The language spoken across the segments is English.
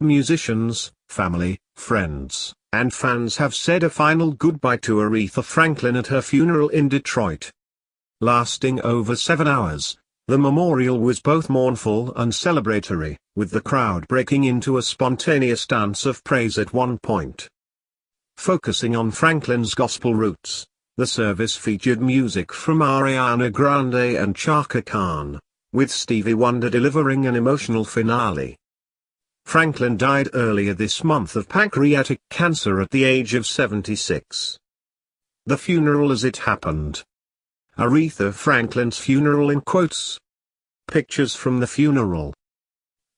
Musicians, family, friends, and fans have said a final goodbye to Aretha Franklin at her funeral in Detroit. Lasting over 7 hours, the memorial was both mournful and celebratory, with the crowd breaking into a spontaneous dance of praise at one point. Focusing on Franklin's gospel roots, the service featured music from Ariana Grande and Chaka, with Stevie Wonder delivering an emotional finale. Franklin died earlier this month of pancreatic cancer at the age of 76. The funeral as it happened. Aretha Franklin's funeral in quotes. Pictures from the funeral.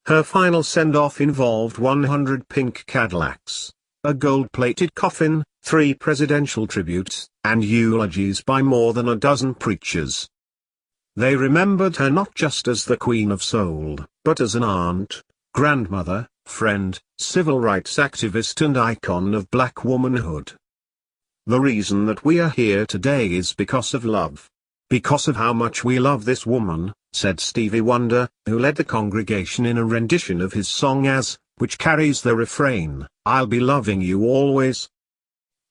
Her final send-off involved 100 pink Cadillacs, a gold-plated coffin, 3 presidential tributes, and eulogies by more than a dozen preachers. They remembered her not just as the Queen of Soul, but as an aunt, grandmother, friend, civil rights activist and icon of black womanhood. The reason that we are here today is because of love. Because of how much we love this woman, said Stevie Wonder, who led the congregation in a rendition of his song which carries the refrain, "I'll be loving you always."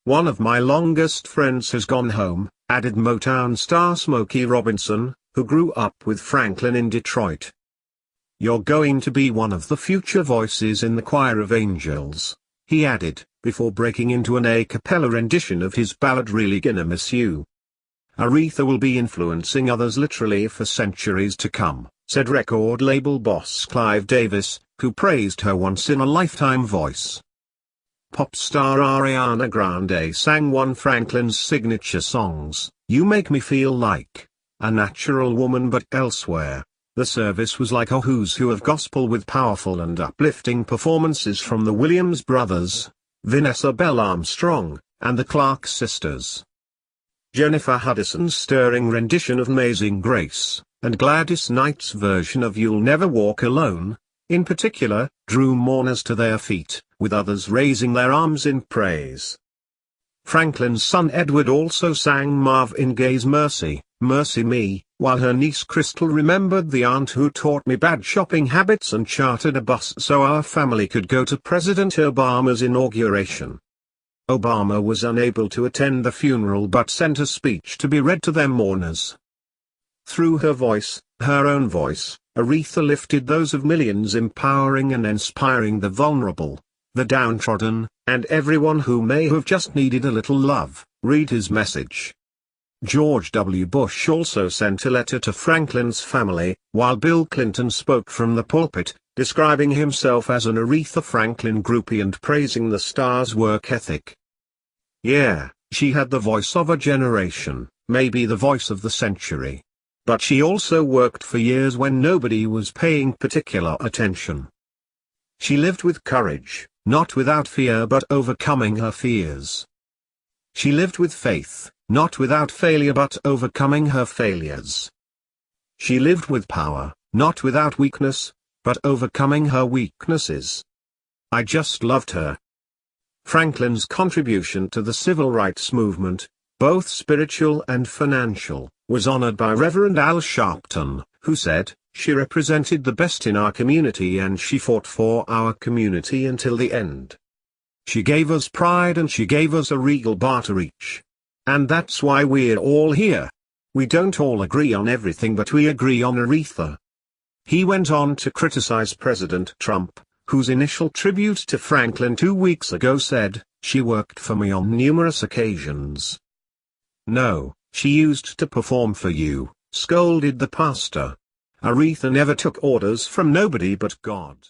One of my longest friends has gone home, added Motown star Smokey Robinson, who grew up with Franklin in Detroit. "You're going to be one of the future voices in the choir of angels," he added, before breaking into an a cappella rendition of his ballad "Really Gonna Miss You." "Aretha will be influencing others literally for centuries to come," said record label boss Clive Davis, who praised her once-in-a-lifetime voice. Pop star Ariana Grande sang one of Franklin's signature songs, "You Make Me Feel Like a Natural Woman But Elsewhere." The service was like a who's who of gospel with powerful and uplifting performances from the Williams brothers, Vanessa Bell Armstrong, and the Clark sisters. Jennifer Hudison's stirring rendition of "Amazing Grace," and Gladys Knight's version of "You'll Never Walk Alone," in particular, drew mourners to their feet, with others raising their arms in praise. Franklin's son Edward also sang Marvin Gaye's "Mercy, Mercy Me," while her niece Crystal remembered the aunt who taught me bad shopping habits and chartered a bus so our family could go to President Obama's inauguration. Obama was unable to attend the funeral but sent a speech to be read to their mourners. Through her voice, her own voice, Aretha lifted those of millions, empowering and inspiring the vulnerable, the downtrodden, and everyone who may have just needed a little love. Read his message. George W. Bush also sent a letter to Franklin's family, while Bill Clinton spoke from the pulpit, describing himself as an Aretha Franklin groupie and praising the star's work ethic. "Yeah, she had the voice of a generation, maybe the voice of the century. But she also worked for years when nobody was paying particular attention. She lived with courage, not without fear but overcoming her fears. She lived with faith, not without failure but overcoming her failures. She lived with power, not without weakness, but overcoming her weaknesses. I just loved her." Franklin's contribution to the civil rights movement, both spiritual and financial, was honored by Reverend Al Sharpton, who said, "She represented the best in our community and she fought for our community until the end. She gave us pride and she gave us a regal bar to reach. And that's why we're all here. We don't all agree on everything but we agree on Aretha." He went on to criticize President Trump, whose initial tribute to Franklin 2 weeks ago said, "She worked for me on numerous occasions." "No, she used to perform for you," scolded the pastor. Aretha never took orders from nobody but God.